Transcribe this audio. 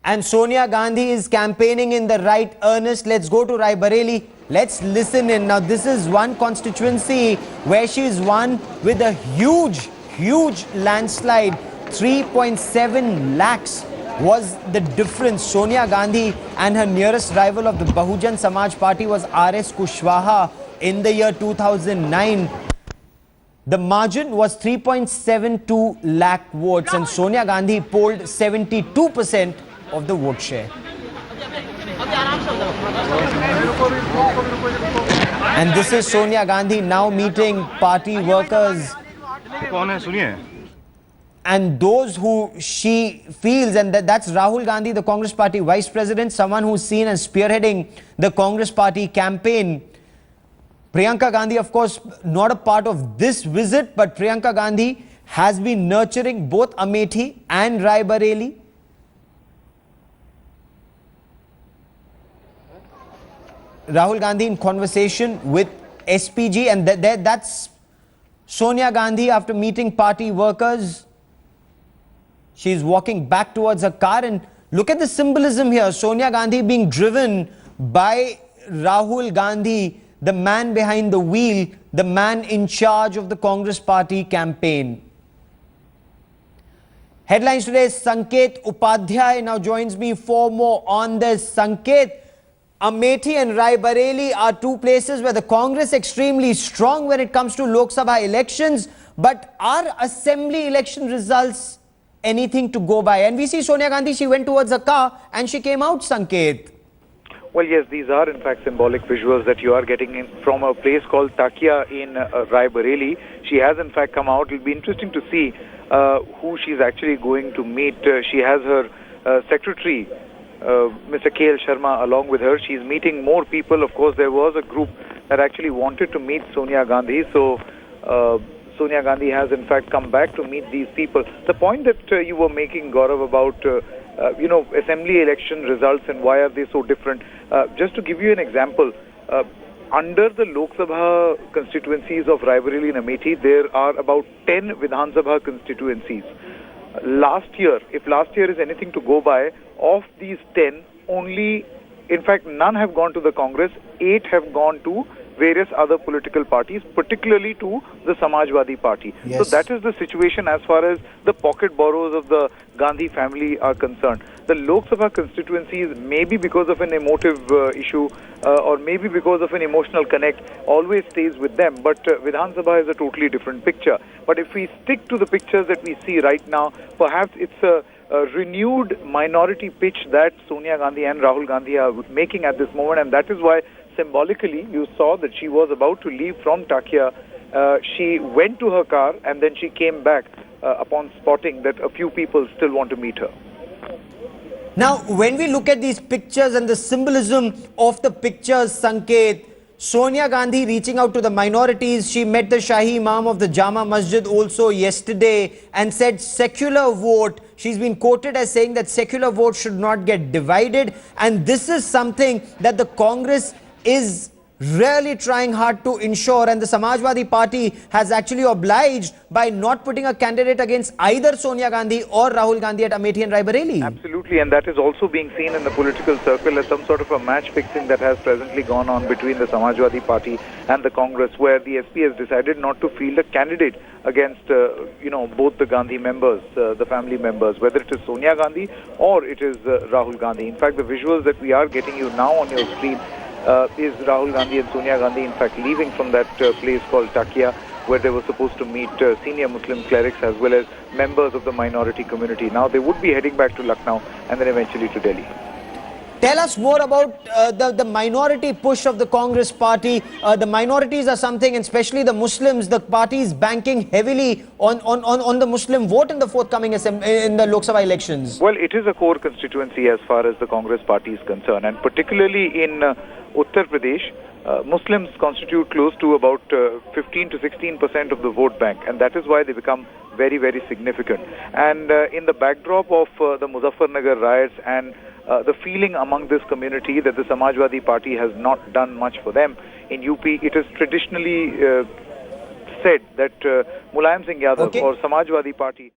And Sonia Gandhi is campaigning in the right earnest. Let's go to Rai Bareli. Let's listen in. Now, this is one constituency where she's won with a huge landslide. 3.7 lakhs was the difference. Sonia Gandhi and her nearest rival of the Bahujan Samaj Party was R.S. Kushwaha in the year 2009. The margin was 3.72 lakh votes and Sonia Gandhi polled 72% of the vote share. And this is Sonia Gandhi now meeting party workers and those who she feels, and that's Rahul Gandhi, the Congress Party Vice President, someone who's seen as spearheading the Congress Party campaign. Priyanka Gandhi, of course, not a part of this visit, but Priyanka Gandhi has been nurturing both Amethi and Rai Bareli. Rahul Gandhi in conversation with SPG, and that's Sonia Gandhi after meeting party workers. She's walking back towards her car, and look at the symbolism here. Sonia Gandhi being driven by Rahul Gandhi, the man behind the wheel, the man in charge of the Congress Party campaign. Headlines today, Sanket Upadhyay now joins me for more on this. Sanket, Amethi and Rai Bareli are two places where the Congress extremely strong when it comes to Lok Sabha elections, but are assembly election results anything to go by? And we see Sonia Gandhi, she went towards her car and she came out, Sanket. Well, yes, these are in fact symbolic visuals that you are getting in from a place called Takia in Rai Bareli. She has in fact come out. It'll be interesting to see who she's actually going to meet. She has her secretary, Mr. K.L. Sharma, along with her. She's meeting more people. Of course, there was a group that actually wanted to meet Sonia Gandhi. So Sonia Gandhi has in fact come back to meet these people. The point that you were making, Gaurav, about assembly election results and why are they so different. Just to give you an example, under the Lok Sabha constituencies of Rai Bareli and Amethi, there are about 10 Vidhan Sabha constituencies. Last year, if last year is anything to go by, of these 10, only, in fact, none have gone to the Congress, 8 have gone to various other political parties, particularly to the Samajwadi Party. Yes. So that is the situation as far as the pocket borrows of the Gandhi family are concerned. The Lok Sabha constituencies, maybe because of an emotive issue or maybe because of an emotional connect, always stays with them. But Vidhan Sabha is a totally different picture. But if we stick to the pictures that we see right now, perhaps it's a renewed minority pitch that Sonia Gandhi and Rahul Gandhi are making at this moment, and that is why symbolically you saw that she was about to leave from Takia. She went to her car and then she came back upon spotting that a few people still want to meet her. Now, when we look at these pictures and the symbolism of the pictures, Sanket, Sonia Gandhi reaching out to the minorities, she met the Shahi Imam of the Jama Masjid also yesterday and said secular vote. She's been quoted as saying that secular vote should not get divided, and this is something that the Congress is really trying hard to ensure, and the Samajwadi Party has actually obliged by not putting a candidate against either Sonia Gandhi or Rahul Gandhi at Amethi and Rai Bareli. Absolutely, and that is also being seen in the political circle as some sort of a match fixing that has presently gone on between the Samajwadi Party and the Congress, where the SP has decided not to field a candidate against both the Gandhi members, the family members, whether it is Sonia Gandhi or it is Rahul Gandhi. In fact, the visuals that we are getting you now on your screen is Rahul Gandhi and Sonia Gandhi in fact leaving from that place called Takia, where they were supposed to meet senior Muslim clerics as well as members of the minority community. Now they would be heading back to Lucknow and then eventually to Delhi. Tell us more about the minority push of the Congress Party. The minorities are something, and especially the Muslims, the party is banking heavily on the Muslim vote in the forthcoming in the Lok Sabha elections. Well, it is a core constituency as far as the Congress Party is concerned, and particularly in Uttar Pradesh, Muslims constitute close to about 15 to 16% of the vote bank, and that is why they become very, very significant. And in the backdrop of the Muzaffarnagar riots and the feeling among this community that the Samajwadi Party has not done much for them in UP, it is traditionally said that Mulayam Singh Yadav or Samajwadi Party